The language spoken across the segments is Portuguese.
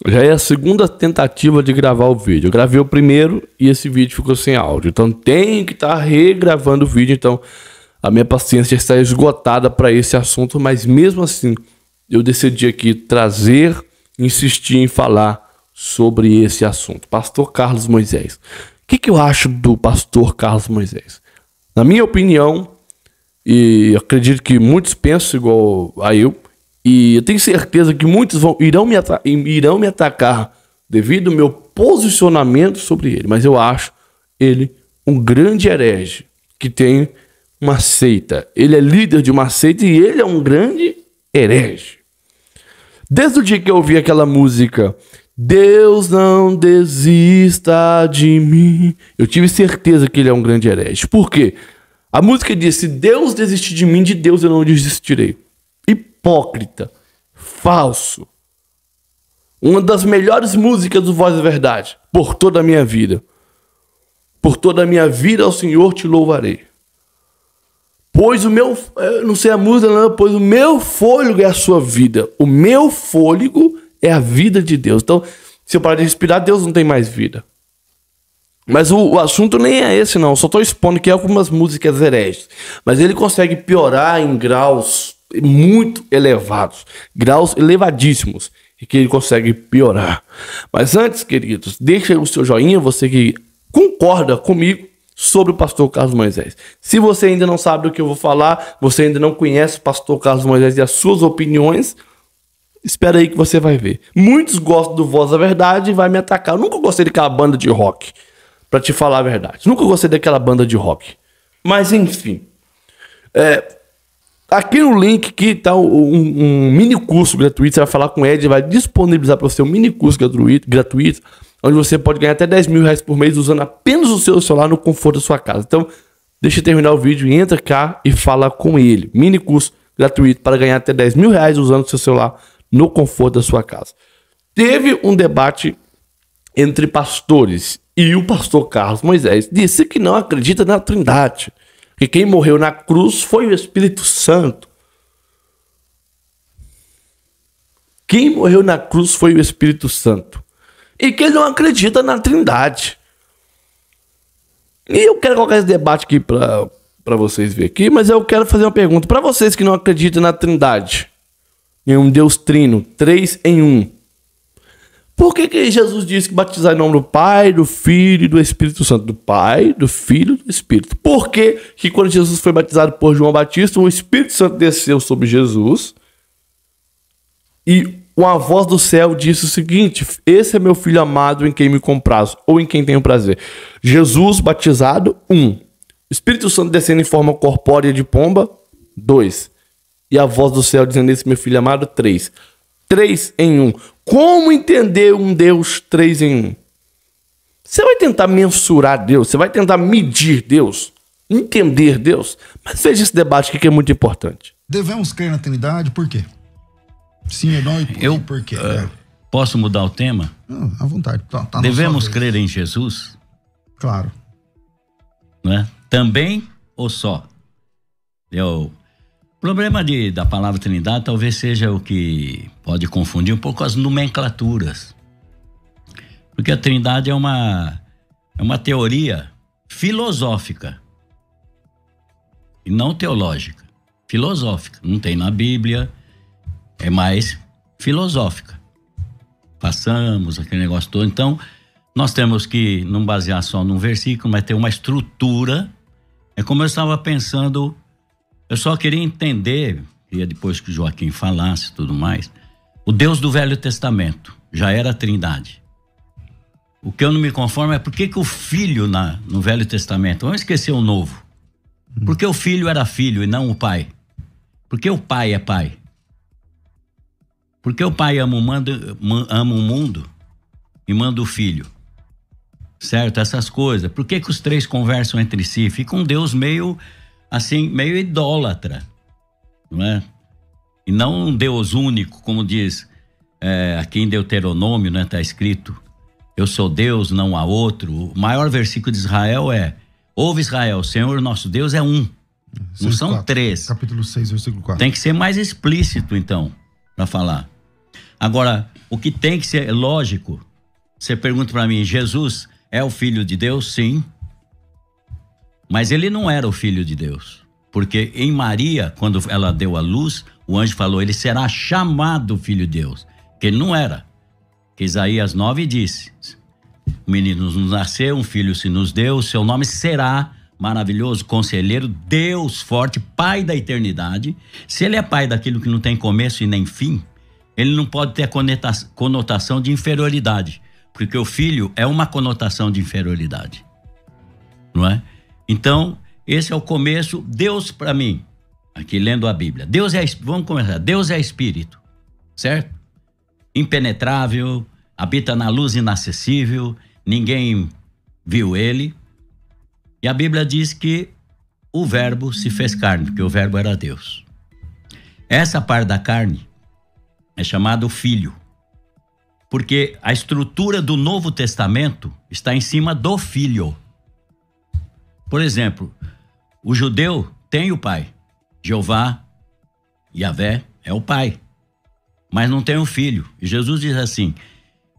Já é a segunda tentativa de gravar o vídeo. Eu gravei o primeiro e esse vídeo ficou sem áudio. Então tenho que estar regravando o vídeo. Então a minha paciência está esgotada para esse assunto. Mas mesmo assim, eu decidi aqui trazer, insistir em falar sobre esse assunto. Pastor Carlos Moisés. O que eu acho do pastor Carlos Moisés? Na minha opinião, e acredito que muitos pensam igual a eu, e eu tenho certeza que muitos irão me atacar devido ao meu posicionamento sobre ele. Mas eu acho ele um grande herege que tem uma seita. Ele é líder de uma seita e ele é um grande herege. Desde o dia que eu ouvi aquela música Deus não desista de mim, eu tive certeza que ele é um grande herege. Por quê? A música diz: se Deus desistir de mim, de Deus eu não desistirei. Hipócrita, falso. Uma das melhores músicas do Voz da Verdade. Por toda a minha vida. Por toda a minha vida ao Senhor te louvarei. Pois o meu, não sei a música não, pois o meu fôlego é a sua vida. O meu fôlego é a vida de Deus. Então, se eu parar de respirar, Deus não tem mais vida. Mas o assunto nem é esse não. Eu só estou expondo que algumas músicas hereges. Mas ele consegue piorar em graus muito elevados. Graus elevadíssimos. E que ele consegue piorar. Mas antes, queridos, deixa o seu joinha, você que concorda comigo sobre o pastor Carlos Moisés. Se você ainda não sabe do que eu vou falar, você ainda não conhece o pastor Carlos Moisés e as suas opiniões, espera aí que você vai ver. Muitos gostam do Voz da Verdade e vai me atacar. Eu nunca gostei daquela banda de rock, pra te falar a verdade. Nunca gostei daquela banda de rock. Mas enfim. Aqui no link aqui tá um mini curso gratuito. Você vai falar com o Ed, vai disponibilizar para você um mini curso gratuito, onde você pode ganhar até 10 mil reais por mês usando apenas o seu celular no conforto da sua casa. Então, deixa eu terminar o vídeo e entra cá e fala com ele. Mini curso gratuito para ganhar até 10 mil reais usando o seu celular no conforto da sua casa. Teve um debate entre pastores e o pastor Carlos Moisés disse que não acredita na Trindade. Que quem morreu na cruz foi o Espírito Santo. Quem morreu na cruz foi o Espírito Santo. E que ele não acredita na Trindade. E eu quero colocar esse debate aqui para vocês verem aqui, mas eu quero fazer uma pergunta. Para vocês que não acreditam na Trindade, em um Deus trino, 3 em 1. Por que Jesus disse que batizar em nome do Pai, do Filho e do Espírito Santo? Do Pai, do Filho e do Espírito. Por que quando Jesus foi batizado por João Batista, o Espírito Santo desceu sobre Jesus e uma voz do céu disse o seguinte: esse é meu filho amado em quem me comprazo, ou em quem tenho prazer. Jesus batizado, 1. Espírito Santo descendo em forma corpórea de pomba, 2. E a voz do céu dizendo: esse é meu filho amado, 3. 3 em 1. Como entender um Deus 3 em 1? Você vai tentar mensurar Deus, você vai tentar medir Deus, entender Deus. Mas veja esse debate aqui que é muito importante. Devemos crer na Trindade, por quê? Sim ou não e por quê? Posso mudar o tema? À vontade. Tá Devemos crer em Jesus? Claro. Né? Também ou só? O problema da palavra Trindade talvez seja o que pode confundir um pouco as nomenclaturas. Porque a Trindade é uma teoria filosófica e não teológica. Filosófica. Não tem na Bíblia, é mais filosófica. Passamos aquele negócio todo. Então, nós temos que não basear só num versículo, mas ter uma estrutura. É como eu estava pensando. Eu só queria entender, depois que o Joaquim falasse e tudo mais, o Deus do Velho Testamento já era a Trindade. O que eu não me conformo é por que o Filho no Velho Testamento, vamos esquecer o Novo, porque o Filho era filho e não o Pai? Porque o Pai é Pai? Porque o Pai ama o mundo e manda o Filho? Certo? Essas coisas. Por que os três conversam entre si? Fica um Deus meio idólatra, não é? E não um Deus único, como diz aqui em Deuteronômio, né? Tá escrito: eu sou Deus, não há outro. O maior versículo de Israel é: ouve Israel, o Senhor nosso Deus é um. Não são 3. Capítulo 6, versículo 4. Tem que ser mais explícito, então, para falar. Agora, o que tem que ser lógico, você pergunta para mim, Jesus é o Filho de Deus? Sim. Mas ele não era o Filho de Deus. Porque em Maria, quando ela deu a luz, o anjo falou, ele será chamado Filho de Deus. Que ele não era. Que Isaías 9 disse, o menino nos nasceu, um filho se nos deu, seu nome será maravilhoso, conselheiro, Deus forte, Pai da eternidade. Se ele é pai daquilo que não tem começo e nem fim, ele não pode ter a conotação de inferioridade, porque o filho é uma conotação de inferioridade, não é? Então, esse é o começo. Deus, para mim, aqui lendo a Bíblia, vamos começar, Deus é espírito, certo? Impenetrável, habita na luz inacessível, ninguém viu ele. E a Bíblia diz que o verbo se fez carne, porque o verbo era Deus. Essa parte da carne é chamada filho, porque a estrutura do Novo Testamento está em cima do filho. Por exemplo, o judeu tem o pai, Jeová, Yahvé é o pai, mas não tem o filho. E Jesus diz assim,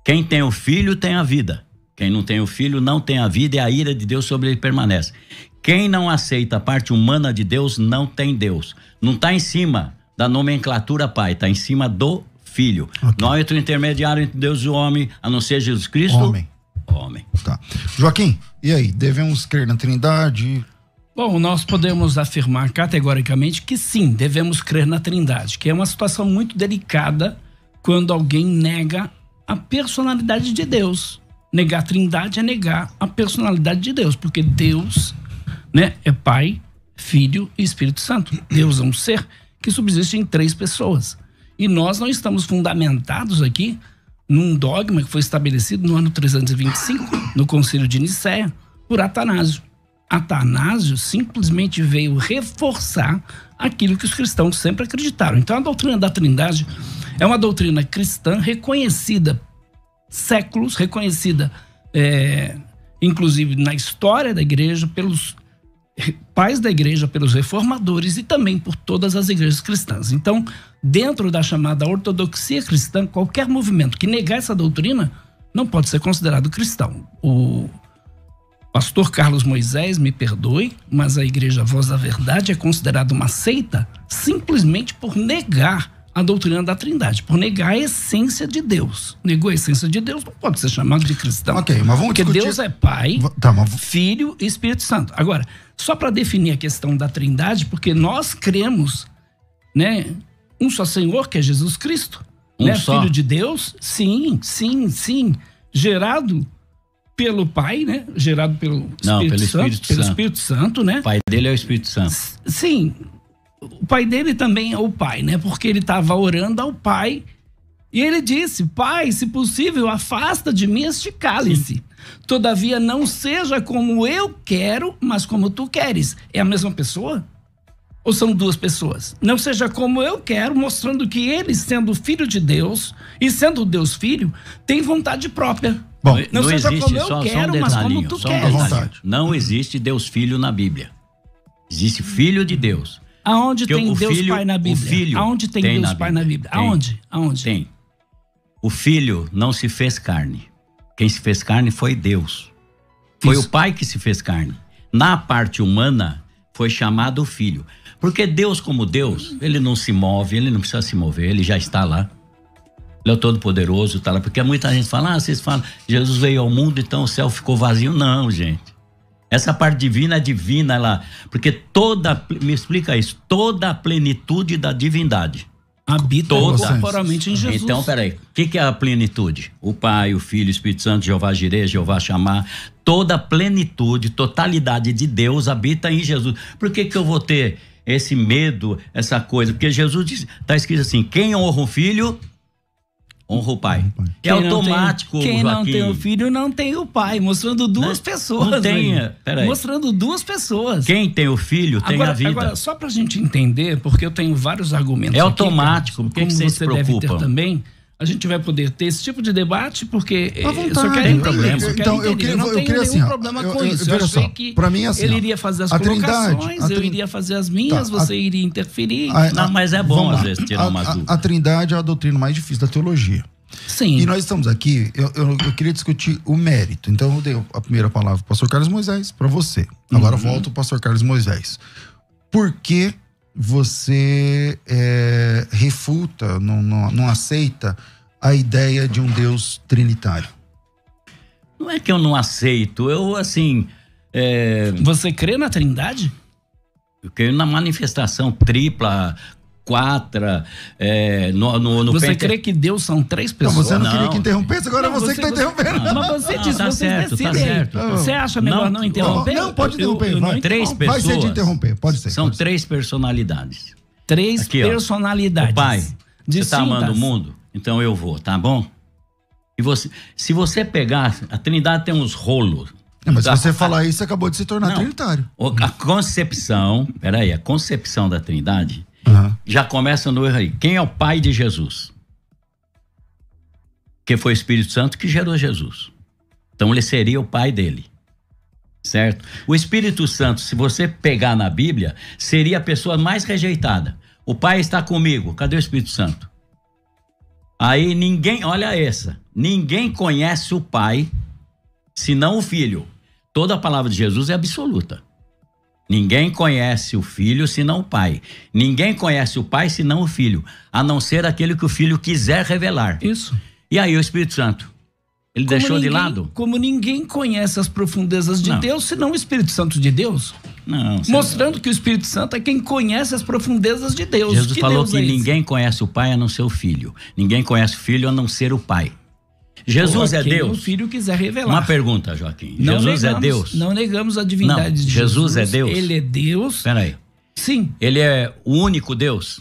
quem tem o filho tem a vida. Quem não tem o filho não tem a vida e a ira de Deus sobre ele permanece. Quem não aceita a parte humana de Deus não tem Deus. Não está em cima da nomenclatura pai, está em cima do filho. Okay. Não há outro intermediário entre Deus e o homem, a não ser Jesus Cristo. Homem. Tá. Joaquim, e aí? Devemos crer na Trindade? Bom, nós podemos afirmar categoricamente que sim, devemos crer na Trindade, que é uma situação muito delicada quando alguém nega a personalidade de Deus. Negar a Trindade é negar a personalidade de Deus, porque Deus, né, é Pai, Filho e Espírito Santo. Deus é um ser que subsiste em 3 pessoas. E nós não estamos fundamentados aqui num dogma que foi estabelecido no ano 325, no Concílio de Nicéia, por Atanásio. Atanásio simplesmente veio reforçar aquilo que os cristãos sempre acreditaram. Então a doutrina da Trindade é uma doutrina cristã reconhecida séculos, reconhecida inclusive na história da igreja, pelos pais da igreja, pelos reformadores e também por todas as igrejas cristãs. Então, dentro da chamada ortodoxia cristã, qualquer movimento que negar essa doutrina não pode ser considerado cristão. O pastor Carlos Moisés, me perdoe, mas a igreja Voz da Verdade é considerada uma seita simplesmente por negar a doutrina da Trindade, por negar a essência de Deus. Negou a essência de Deus, não pode ser chamado de cristão. Ok, mas vamos porque discutir... Deus é Pai, Filho e Espírito Santo. Agora, só para definir a questão da Trindade, porque nós cremos, né, um só Senhor, que é Jesus Cristo, né, Filho de Deus, sim, gerado pelo Pai, né, gerado pelo Espírito Santo, né? O pai dele é o Espírito Santo. Sim. O pai dele também é o Pai, né? Porque ele estava orando ao Pai e ele disse, Pai, se possível, afasta de mim este cálice. Sim. Todavia não seja como eu quero, mas como tu queres. É a mesma pessoa? Ou são 2 pessoas? Não seja como eu quero, mostrando que ele, sendo filho de Deus e sendo Deus filho, tem vontade própria. Bom, não seja existe, como eu quero, mas como tu queres. Não existe Deus filho na Bíblia. Existe filho de Deus. Aonde tem Deus Pai na Bíblia? Aonde tem Deus Pai na Bíblia? Aonde? Tem. O Filho não se fez carne. Quem se fez carne foi Deus. Foi o Pai que se fez carne. Na parte humana, foi chamado Filho. Porque Deus, como Deus, ele não se move, ele não precisa se mover, ele já está lá. Ele é o Todo-Poderoso, está lá. Porque muita gente fala, vocês falam, Jesus veio ao mundo, então o céu ficou vazio. Não, gente. Essa parte divina é divina, ela, porque me explica isso, toda a plenitude da divindade habita corporalmente em Jesus. Então, peraí, o que é a plenitude? O Pai, o Filho, o Espírito Santo, Jeová Jireh, Jeová Shammah, toda a plenitude, totalidade de Deus habita em Jesus. Por que eu vou ter esse medo, essa coisa? Porque Jesus diz, está escrito assim, quem honra o Filho, honra o Pai. É automático, quem não tem o filho não tem o pai, mostrando 2 pessoas. Não tem, peraí. Mostrando 2 pessoas. Quem tem o filho tem a vida. Agora, só pra gente entender, porque eu tenho vários argumentos. É automático, aqui, como você deve ter também, a gente vai poder ter esse tipo de debate, porque À só quero entender. Então, eu queria assim, problema com isso. Eu achei que pra mim, assim, ele iria fazer as colocações, eu iria fazer as minhas, você iria interferir. Não, mas é bom às vezes tirar umas dúvidas. A Trindade é a doutrina mais difícil da teologia. Sim. E nós estamos aqui, eu queria discutir o mérito. Então eu dei a primeira palavra para o pastor Carlos Moisés, para você. Agora volto ao pastor Carlos Moisés. Por que você refuta, não aceita a ideia de um Deus trinitário? Não é que eu não aceito, eu assim... Você crê na Trindade? Eu creio na manifestação tripla, quatra, no Você crê que Deus são 3 pessoas? Não, você não queria que interrompesse, agora você que está interrompendo. Mas você disse, tá vocês certo, decidem. tá certo. Você acha melhor não interromper? Não, pode interromper. Vai. 3 pessoas. Vai ser de interromper, pode ser. São 3 personalidades. 3 Aqui, ó. personalidades. O Pai, você distintas. tá amando o mundo? Então eu vou, tá bom? E se você pegar, a Trindade tem uns rolos. Mas se você falar isso, você acabou de se tornar trinitário. A concepção da Trindade já começa no erro aí. Quem é o pai de Jesus? Que foi o Espírito Santo que gerou Jesus. Então ele seria o pai dele. Certo? O Espírito Santo, se você pegar na Bíblia, seria a pessoa mais rejeitada. O Pai está comigo. Cadê o Espírito Santo? Aí ninguém conhece o Pai senão o Filho. Toda a palavra de Jesus é absoluta. Ninguém conhece o Filho senão o Pai. Ninguém conhece o Pai senão o Filho, a não ser aquele que o Filho quiser revelar. Isso. E aí o Espírito Santo? Ele deixou de lado? Como ninguém conhece as profundezas de Deus, senão o Espírito Santo de Deus. Não. Mostrando que o Espírito Santo é quem conhece as profundezas de Deus. Jesus falou que ninguém conhece o Pai a não ser o Filho. Ninguém conhece o Filho a não ser o Pai. Jesus é Deus? O Filho quiser revelar. Uma pergunta, Joaquim. Jesus é Deus? Não negamos a divindade de Jesus. Jesus é Deus? Ele é Deus. Peraí. Sim. Ele é o único Deus?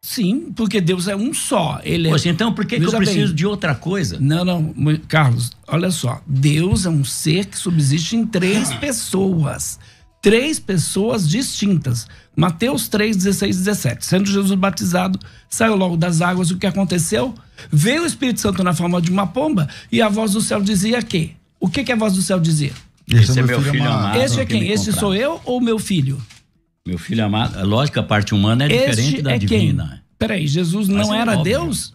Sim, porque Deus é um só. Poxa, então por que eu preciso de outra coisa? Não, Carlos, olha só. Deus é um ser que subsiste em 3 pessoas. 3 pessoas distintas. Mateus 3, 16, 17. Sendo Jesus batizado, saiu logo das águas. O que aconteceu? Veio o Espírito Santo na forma de uma pomba e a voz do céu dizia que? O que a voz do céu dizia? Esse é meu filho amado. Este é quem? Este sou eu ou meu filho? Meu filho amado. Lógico, a parte humana é diferente da divina. Quem? Peraí, Jesus não era Deus?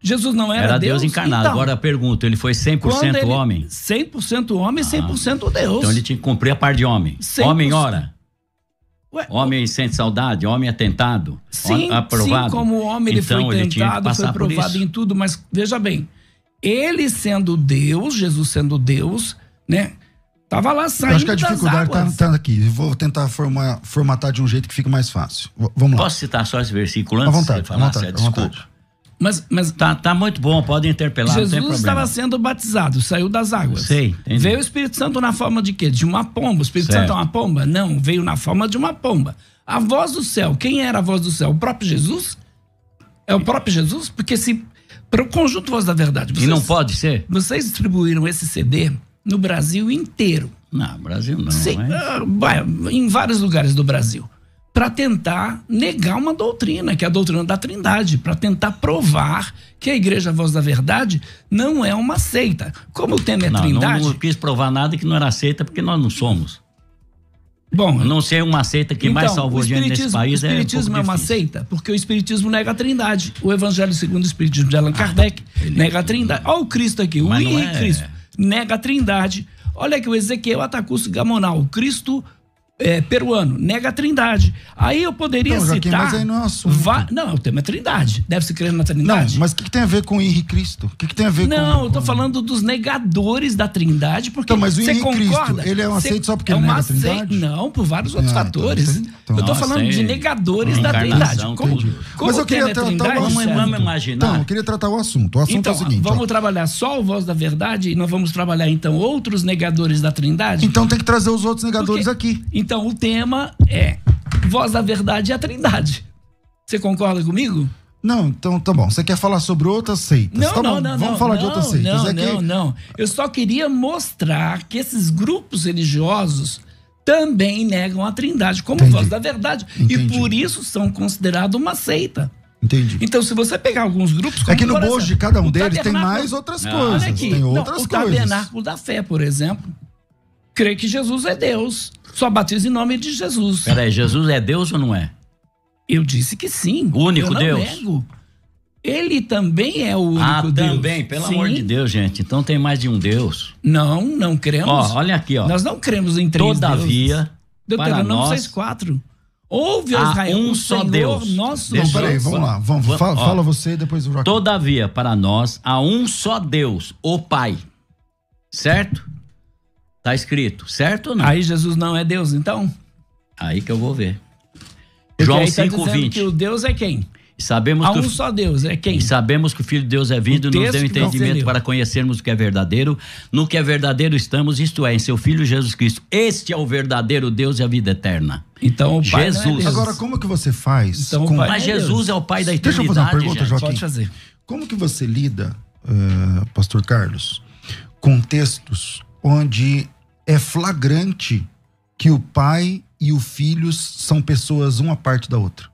Jesus não era Deus? Deus encarnado. Então, agora eu pergunto, ele foi 100% homem? 100% homem, 100% Deus. Então ele tinha que cumprir a parte de homem. 100%. Homem ora. Homem sente saudade, homem é tentado. Sim, aprovado. Sim, como homem ele foi tentado, foi provado em tudo, mas veja bem, ele sendo Deus, Jesus sendo Deus, né? Tava lá saindo. Eu acho que a dificuldade tá aqui. Vou tentar formatar de um jeito que fique mais fácil. Vamos lá. Posso citar só esse versículo antes? À vontade, de falar? Desculpa. Mas tá muito bom, pode interpelar, Jesus não tem problema. estava sendo batizado, saiu das águas. Sei, entendi. Veio o Espírito Santo na forma de quê? De uma pomba. O Espírito Santo é uma pomba? Não, veio na forma de uma pomba. A voz do céu, quem era a voz do céu? O próprio Jesus? É o próprio Jesus? Porque para o conjunto Voz da Verdade... E não pode ser? Vocês distribuíram esse CD no Brasil inteiro. Não, Brasil não. Sim, em vários lugares do Brasil. Para tentar negar uma doutrina, que é a doutrina da Trindade, para tentar provar que a Igreja Voz da Verdade não é uma seita. Como o tema é Trindade... Não quis provar nada que não era seita, porque nós não somos. Bom, não ser uma seita que mais salvou gente nesse país. O Espiritismo é uma seita, porque o Espiritismo nega a Trindade. O Evangelho segundo o Espiritismo de Allan Kardec nega a Trindade. Olha o Cristo aqui, o Henrique Cristo nega a Trindade. Olha aqui o Ezequiel Atacusto Gamonal, o Cristo peruano, nega a Trindade. Aí eu poderia citar... Mas aí não é um assunto. Não, o tema é Trindade. Deve-se crer na Trindade. Não, mas o que tem a ver com o Henrique Cristo? O que tem a ver com... Não, eu tô falando dos negadores da Trindade, porque mas o você concorda... Cristo, ele é uma seita só porque ele nega a Trindade? Não, por vários outros fatores. Eu tô falando de negadores da Trindade. Mas eu queria tratar o assunto. Vamos imaginar. Então, eu queria tratar o assunto. O assunto é o seguinte... Vamos trabalhar só o Voz da Verdade e nós vamos trabalhar, então, outros negadores da Trindade? Então tem que trazer os outros negadores aqui. Então, o tema é Voz da Verdade e a Trindade. Você concorda comigo? Não, então tá bom. Você quer falar sobre outras seitas? Não. Vamos falar de outras seitas. Não. Eu só queria mostrar que esses grupos religiosos também negam a Trindade como Voz da Verdade. Entendi. E por isso são considerados uma seita. Entendi. Então, se você pegar alguns grupos... É que no por bojo exemplo, de cada um o deles tem tabernáculo- mais outras Olha coisas. aqui, Tem outras o coisas. tabernáculo da fé, por exemplo, crê que Jesus é Deus. Só batiza em nome de Jesus. Peraí, Jesus é Deus ou não é? Eu disse que sim. O único eu não Deus? nego. Ele também é o único Deus. Também, pelo Sim. amor de Deus, gente. Então tem mais de um Deus. Não cremos. Ó, olha aqui, ó. Nós não cremos em três Todavia, deuses. Deuteronômio para nós, 6,4. Ouve, há Israel, um o só Senhor, Deus. nosso Então, Deixa peraí, eu- vamos lá. Fala você e depois o Joaquim. Todavia, para nós, há um só Deus, o Pai. Certo? Tá escrito, certo ou não? Aí Jesus não é Deus, então? Aí que eu vou ver. Porque João aí tá dizendo 5:20. que o Deus é quem? Sabemos Há que um só Deus, é quem? E sabemos que o Filho de Deus é vindo O e nos texto deu que você entendimento leu. para conhecermos o que é verdadeiro. No que é verdadeiro estamos, isto é, em seu Filho Jesus Cristo. Este é o verdadeiro Deus e a vida eterna. Então o Pai não é Jesus. Deus. Agora, como que você faz Então, com... o Pai- Mas Meu Jesus Deus. é o Pai da Deixa eu eternidade, fazer uma pergunta, gente. Joaquim. Pode fazer. Como que você lida, Pastor Carlos, com textos onde é flagrante que o pai e o filho são pessoas uma parte da outra?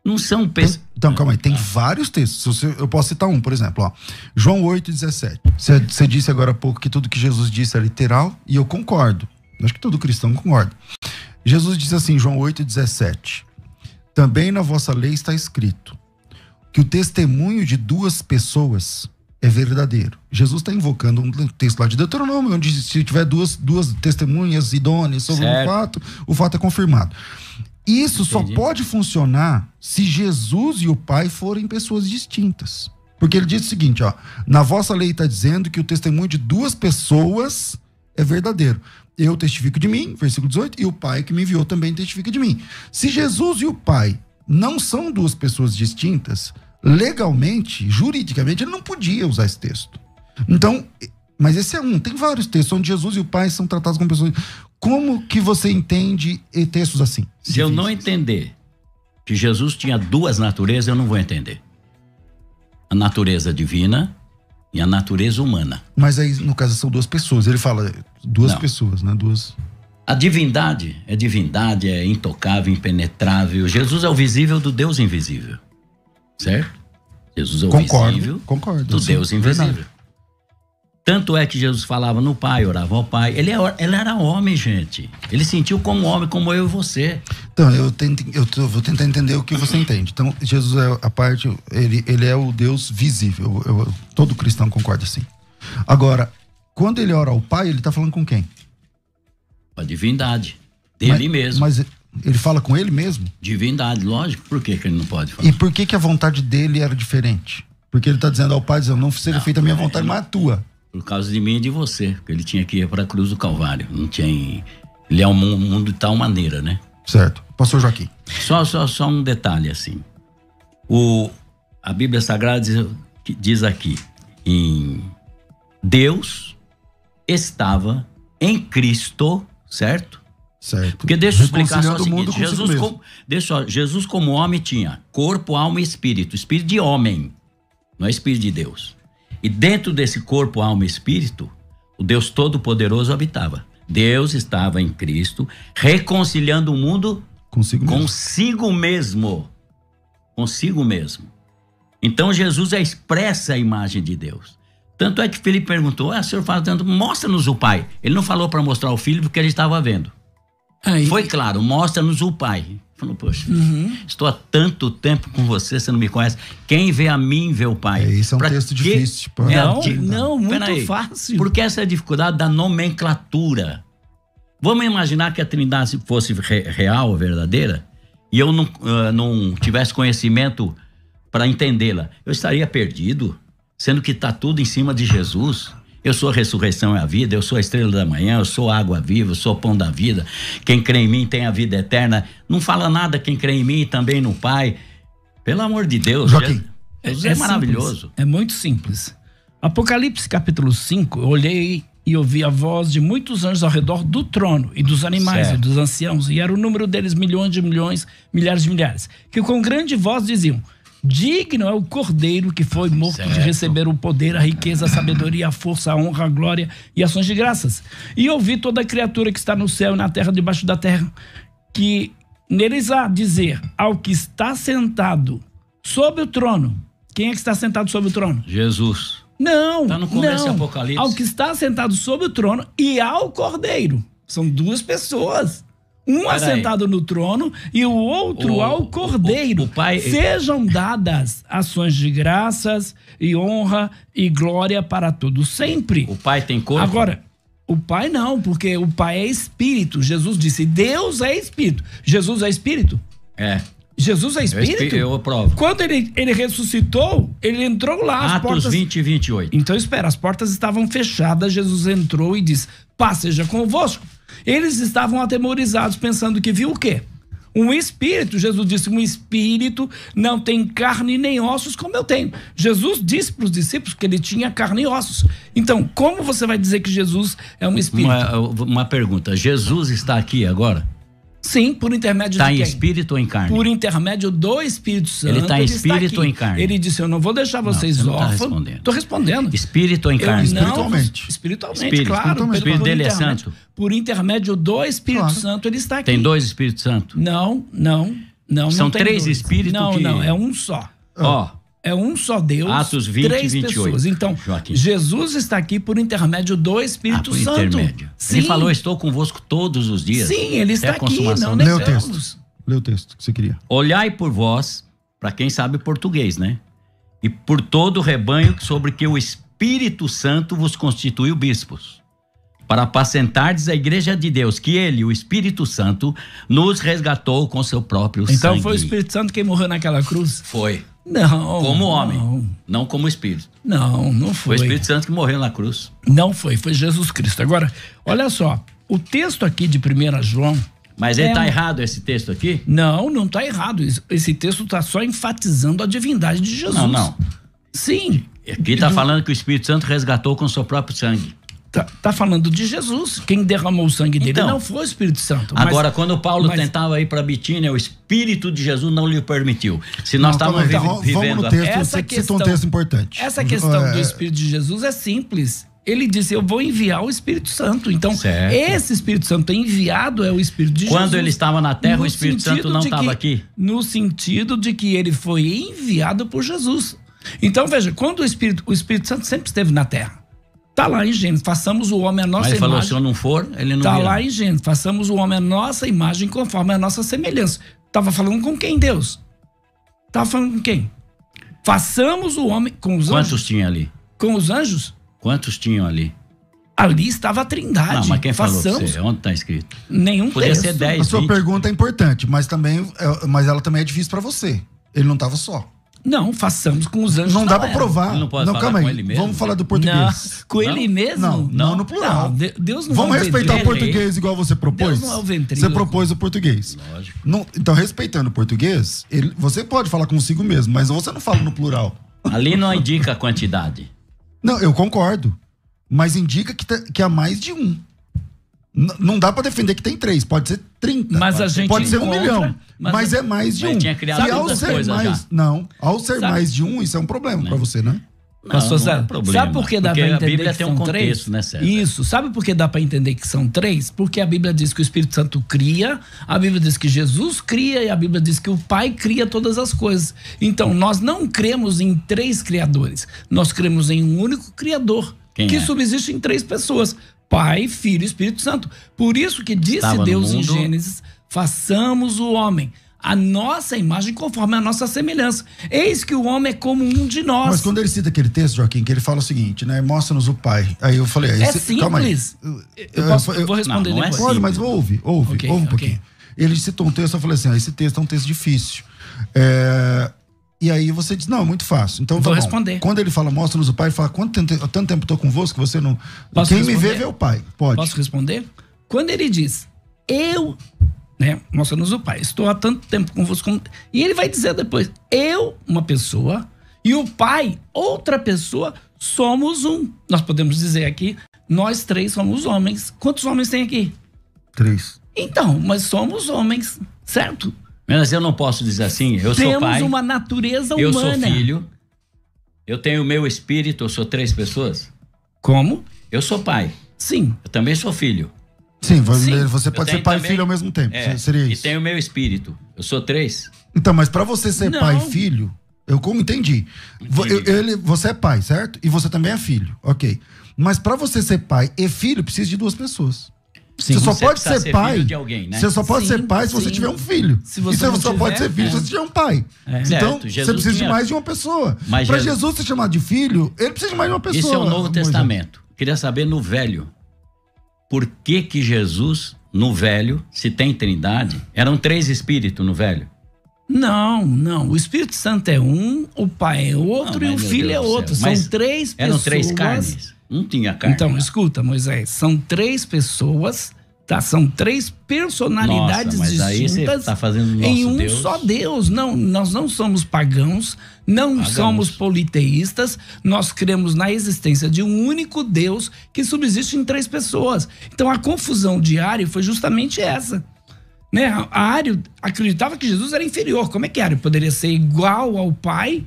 Não são pessoas... Então, calma aí, tem vários textos. Eu posso citar um, por exemplo, ó, João 8,17. Você disse agora há pouco que tudo que Jesus disse é literal, e eu concordo. Acho que todo cristão concorda. Jesus diz assim, João 8,17. Também na vossa lei está escrito que o testemunho de duas pessoas é verdadeiro. Jesus está invocando um texto lá de Deuteronômio, onde se tiver duas testemunhas idôneas sobre um fato, o fato é confirmado. Isso só pode funcionar se Jesus e o Pai forem pessoas distintas. Porque ele diz o seguinte, ó, na vossa lei está dizendo que o testemunho de duas pessoas é verdadeiro. Eu testifico de mim, versículo 18, e o Pai que me enviou também testifica de mim. Se Jesus e o Pai não são duas pessoas distintas, legalmente, juridicamente, ele não podia usar esse texto. Então, mas esse é um. Tem vários textos onde Jesus e o Pai são tratados como pessoas. Como que você entende textos assim? Se eu não entender que Jesus tinha duas naturezas, eu não vou entender. A natureza divina e a natureza humana. Mas aí, no caso, são duas pessoas. Ele fala duas pessoas, né? Duas. A divindade, é intocável, impenetrável. Jesus é o visível do Deus invisível. Certo? Jesus é o visível do Deus invisível. Verdade. Tanto é que Jesus falava no Pai, orava ao Pai. Ele era homem, gente. Ele sentiu como homem, como eu e você. Então, vou tentar entender o que você entende. Então, Jesus é a parte, ele é o Deus visível. Todo cristão concorda assim. Agora, quando ele ora ao Pai, ele está falando com quem? A divindade. Dele mesmo. Mas ele fala com ele mesmo? Divindade, lógico. Por que ele não pode falar? E por que a vontade dele era diferente? Porque ele está dizendo ao Pai, dizendo, não seja feita a minha vontade, mas a tua. Por causa de mim e de você. Porque ele tinha que ir para a cruz do Calvário. Não tinha... Ele é um mundo de tal maneira, né? Certo. Pastor Joaquim. Só um detalhe, assim. A Bíblia Sagrada diz aqui, em Deus estava em Cristo, certo? Certo. Porque deixa eu explicar só o mundo seguinte, Jesus como homem tinha corpo, alma e espírito. Espírito de homem, não é espírito de Deus. E dentro desse corpo, alma e espírito, o Deus Todo-Poderoso habitava. Deus estava em Cristo, reconciliando o mundo consigo mesmo. Então Jesus expressa a imagem de Deus. Tanto é que Filipe perguntou, senhor fala tanto, mostra-nos o Pai. Ele não falou para mostrar o Filho porque ele estava vendo. Foi claro, mostra-nos o Pai. Falou, poxa, estou há tanto tempo com você não me conhece. Quem vê a mim, vê o Pai. Isso é um texto difícil. Não, muito fácil. Porque essa é a dificuldade da nomenclatura. Vamos imaginar que a Trindade fosse real, verdadeira, e eu não tivesse conhecimento para entendê-la. Eu estaria perdido, sendo que está tudo em cima de Jesus. Eu sou a ressurreição e a vida, eu sou a estrela da manhã, eu sou a água viva, eu sou o pão da vida. Quem crê em mim tem a vida eterna. Não fala nada quem crê em mim e também no Pai. Pelo amor de Deus. Joaquim. Jesus é maravilhoso. Simples, é muito simples. Apocalipse capítulo 5, eu olhei e ouvi a voz de muitos anjos ao redor do trono e dos animais e dos anciãos, e era o número deles milhões de milhões, milhares de milhares, que com grande voz diziam: digno é o Cordeiro que foi morto de receber o poder, a riqueza, a sabedoria, a força, a honra, a glória e ações de graças. E ouvi toda criatura que está no céu e na terra, debaixo da terra, que neles há dizer ao que está sentado Sobre o trono. Quem é que está sentado sobre o trono? Jesus. Não, Tá no começo não. do Apocalipse. Ao que está sentado sobre o trono e ao Cordeiro. São duas pessoas. Um Pera assentado no trono e o outro ao Cordeiro. o Pai... Sejam dadas ações de graças e honra e glória para todos sempre. O Pai tem corpo? Agora, o Pai não, porque o Pai é Espírito. Jesus disse, Deus é Espírito. Jesus é Espírito? É. Jesus é Espírito? Eu aprovo. Quando ele ressuscitou, ele entrou lá. As Atos portas... 20 e 28. Então espera, as portas estavam fechadas, Jesus entrou e disse, paz seja convosco. Eles estavam atemorizados, pensando que viu o quê? Um espírito. Jesus disse, um espírito não tem carne nem ossos como eu tenho. Jesus disse para os discípulos que ele tinha carne e ossos. Então, como você vai dizer que Jesus é um espírito? Uma pergunta, Jesus está aqui agora? Sim, por intermédio de quem? Está em espírito ou em carne? Por intermédio do Espírito Santo. Ele está em espírito ou em carne? Ele disse, eu não vou deixar vocês você não tá órfãos. respondendo. Estou respondendo. Espírito ou em carne? Espiritualmente. Espiritualmente, Espírito. claro. O Espírito dele é santo? Por intermédio do Espírito Claro. Santo, ele está aqui. Tem 2 Espíritos Santos? Não. São não tem 3 dois. espíritos Não, que... não, é um só. Ó, É um só Deus, Atos 20 e 3 28. pessoas. Então, Joaquim. Jesus está aqui por intermédio do Espírito por Santo. intermédio. Sim. Ele falou, estou convosco todos os dias. Sim, ele até está a aqui, consumação não do Lê o negamos. texto. Lê o texto que você queria. Olhai por vós, para quem sabe português, né? E por todo o rebanho sobre que o Espírito Santo vos constituiu bispos, para apacentardes a igreja de Deus, que ele, o Espírito Santo, nos resgatou com seu próprio sangue. Então foi o Espírito Santo quem morreu naquela cruz? Foi. Não. Como homem, não como Espírito. Não Foi foi. o Espírito Santo que morreu na cruz. Não foi Jesus Cristo. Agora, olha só, o texto aqui de 1 João... Mas ele está errado esse texto aqui? Não está errado. Esse texto está só enfatizando a divindade de Jesus. Não. Sim. Aqui está falando que o Espírito Santo resgatou com seu próprio sangue. Tá falando de Jesus. Quem derramou o sangue dele Então, não foi o Espírito Santo. Agora, quando Paulo tentava ir para Bitínia, o Espírito de Jesus não lhe permitiu. Se nós estávamos vivendo... Vamos no texto, Essa você questão, citou um texto importante. Essa questão do Espírito de Jesus é simples. Ele disse, eu vou enviar o Espírito Santo. Então, certo. Esse Espírito Santo enviado é o Espírito de Jesus. Quando ele estava na terra, o Espírito Santo não estava aqui? No sentido de que ele foi enviado por Jesus. Então, veja, quando o Espírito Santo sempre esteve na terra. Tá lá em Gênesis, façamos o homem a nossa Mas ele imagem. falou, se eu não for, ele não Tá virá. lá em Gênesis, façamos o homem a nossa imagem conforme a nossa semelhança. Tava falando com quem, Deus? Tava falando com quem? Façamos o homem com os Quantos anjos. tinha ali? Com os anjos? Quantos tinham ali? Ali estava a Trindade. Não, mas quem falou pra Façamos. você? Onde está escrito? Nenhum Podia texto. ser 10, A sua 20. pergunta é importante, mas ela também é difícil pra você. Ele não estava só. Não, façamos com os anjos. Não dá pra era. provar. Ele não pode falar calma com aí. ele mesmo? Vamos falar do Não, português. com ele mesmo? Não, no plural. Não, Deus não Vamos é um respeitar o ventríloco. português igual você propôs? Deus não é o ventríloco. Você propôs o português. Lógico. Então, respeitando o português, você pode falar consigo mesmo, mas você não fala no plural. Ali não indica a quantidade. Não, eu concordo. Mas indica que há mais de um. Não dá pra defender que tem 3, pode ser 30. Mas a gente pode ser 1 encontra- milhão. mas Mas é mais de mas um. tinha criado E ao outras ser coisas mais. já. Não, ao ser Sabe- mais de um, isso é um problema pra você, né? Pastor Não é Célio, problema, sabe por que dá porque pra a entender Bíblia que tem são um contexto, 3? né, César? Isso. Sabe por que dá pra entender que são 3? Porque a Bíblia diz que o Espírito Santo cria, a Bíblia diz que Jesus cria e a Bíblia diz que o Pai cria todas as coisas. Então, nós não cremos em 3 criadores. Nós cremos em um único criador, Quem que é? subsiste em 3 pessoas. Pai, Filho e Espírito Santo. Por isso que disse Estava no Deus em mundo. Gênesis, façamos o homem a nossa imagem conforme a nossa semelhança. Eis que o homem é como um de nós. Mas quando ele cita aquele texto, Joaquim, que ele fala o seguinte, né? Mostra-nos o Pai. Aí eu falei... É simples. Eu vou responder Não é depois. assim. Pode, mas ouve Ok, um ok. pouquinho. Ele citou um texto, eu falei assim, esse texto é um texto difícil. E aí você diz, não, é muito fácil. Então, Vou tá bom. responder. Quando ele fala, mostra-nos o Pai, ele fala, tanto tempo estou convosco que você não... Posso Quem me responder? vê o Pai. Pode. Posso responder? Quando ele diz, mostra-nos o Pai, estou há tanto tempo convosco. E ele vai dizer depois, eu, uma pessoa, e o Pai, outra pessoa, somos um. Nós podemos dizer aqui, nós 3 somos homens. Quantos homens tem aqui? 3. Então, mas somos homens, certo? Mas eu não posso dizer assim, eu sou Temos pai, uma natureza humana. eu sou filho, eu tenho o meu espírito, eu sou 3 pessoas. Como? Eu sou pai, Sim. eu também sou filho. Sim, Sim. você pode Eu ser tenho pai também- e filho ao mesmo tempo. Seria E isso. tenho o meu espírito, eu sou 3. Então, mas pra você ser Não. pai e filho, Eu como entendi. Você é pai, certo? E você também é filho, ok. Mas pra você ser pai e filho, precisa de duas pessoas. Sim, você só pode ser pai. Filho de alguém, né? Você só pode ser pai se você tiver um filho. Se você e não só pode ser filho se você tiver um pai. Então, Certo, você precisa de mais de uma pessoa. Mas pra Jesus ser chamado de filho, ele precisa de mais de uma pessoa. Isso é o Novo Testamento. Queria saber no Velho. Por que que Jesus, no Velho, se tem Trindade, eram 3 espíritos no Velho? Não. O Espírito Santo é um, o Pai é outro e o Filho é outro. São 3 pessoas. Eram 3 carnes. Não tinha carne. Então, escuta, Moisés. São 3 pessoas, tá? São 3 personalidades mas aí distintas você tá fazendo nosso em um Deus. só Deus. Não, nós não somos pagãos, não somos politeístas. Nós cremos na existência de um único Deus que subsiste em 3 pessoas. Então, a confusão de Ario foi justamente essa. Né? A Ario acreditava que Jesus era inferior. Como é que Ario poderia ser igual ao Pai,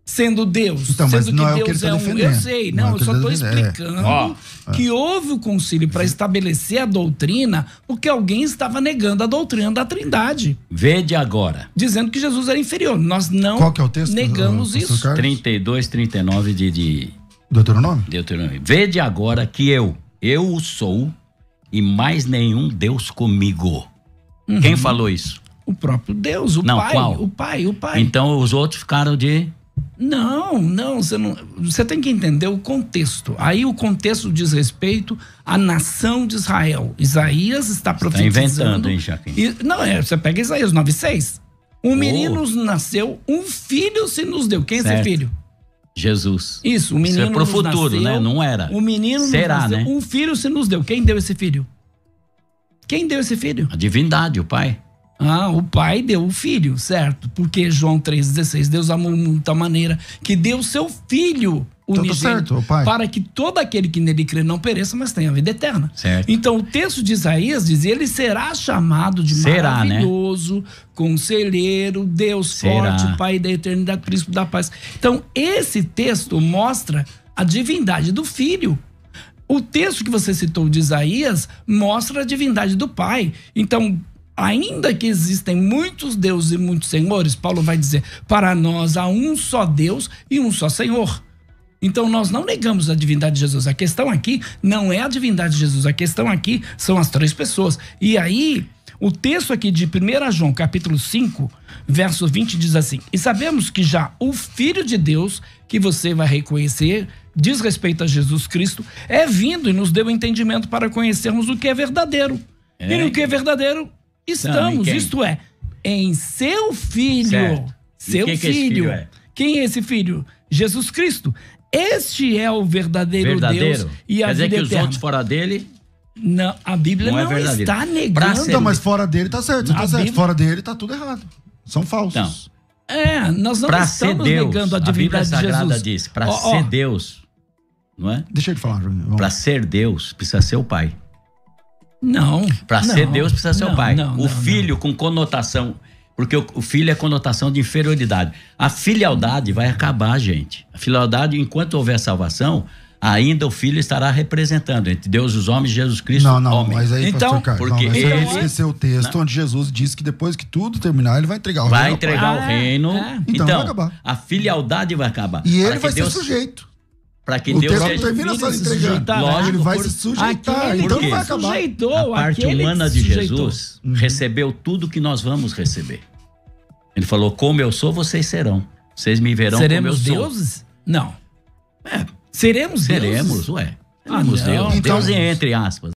sendo Deus? Então, mas sendo não que é o que Deus ele tá defendendo. Eu sei, não, eu só estou explicando que houve o concílio para estabelecer a doutrina, porque alguém estava negando a doutrina da Trindade. Vede agora. Dizendo que Jesus era inferior. Nós não Qual que é o texto, negamos isso. Carlos? 32, 39 de Deuteronômio? Deuteronômio. Vede agora que eu o sou e mais nenhum Deus comigo. Quem falou isso? O próprio Deus, o Não, Pai. qual? O Pai. Então os outros ficaram de... Não, você tem que entender o contexto. Aí o contexto diz respeito à nação de Israel. Isaías está profetizando. Está inventando, hein, Jaquim? Você pega Isaías 9:6. Um menino nos nasceu, um filho se nos deu. Quem é esse filho? Jesus. Isso, o menino Isso é pro nos futuro, nasceu, né? Não era. O menino Será, nos nasceu, né? um filho se nos deu. Quem deu esse filho? Quem deu esse filho? A divindade, o Pai. O Pai deu o Filho, certo? Porque João 3,16, Deus amou de tal maneira que deu o seu Filho unigênito para que todo aquele que nele crê não pereça, mas tenha a vida eterna. Certo. Então o texto de Isaías diz, ele será chamado de maravilhoso, conselheiro, Deus forte, Pai da eternidade, príncipe da paz. Então esse texto mostra a divindade do Filho. O texto que você citou de Isaías mostra a divindade do Pai. Então, ainda que existem muitos deuses e muitos senhores, Paulo vai dizer, para nós há um só Deus e um só Senhor. Então nós não negamos a divindade de Jesus. A questão aqui não é a divindade de Jesus, a questão aqui são as 3 pessoas. E aí, o texto aqui de 1 João, capítulo 5, verso 20, diz assim: e sabemos que já o Filho de Deus, que você vai reconhecer, diz respeito a Jesus Cristo, é vindo e nos deu entendimento para conhecermos o que é verdadeiro. E no que é verdadeiro estamos, isto é, em seu Filho. Certo. Seu Filho. Filho é? Quem é esse Filho? Jesus Cristo. Este é o verdadeiro Deus e a vida eterna. Quer dizer que os outros fora dele... Não, a Bíblia não está negando. Não, mas fora dele tá certo. Fora dele tá tudo errado. São falsos. Nós não estamos negando a divindade de Jesus. A Bíblia Sagrada diz, para ser Deus, não é? Deixa ele falar, João. Para ser Deus, precisa ser o Pai. Não. Para ser Deus, precisa ser o Pai. O Filho com conotação, porque o Filho é conotação de inferioridade. A filialdade vai acabar, gente. A filialdade, enquanto houver salvação, ainda o Filho estará representando entre Deus e os homens, Jesus Cristo, homem. Mas aí, então, porque ele esqueceu o texto onde Jesus disse que depois que tudo terminar, ele vai entregar o reino. Vai entregar o reino. Então vai acabar. A filialdade vai acabar. E ele vai ser sujeito. Para que o Deus texto termina só entregando. Lógico, ele vai se sujeitar. Então não vai acabar. A parte humana de Jesus recebeu tudo que nós vamos receber. Ele falou, como eu sou, vocês serão. Vocês me verão como eu sou. Seremos deuses? Não. Seremos deuses? Seremos, ué. Seremos Deus. Então, Deus entre aspas.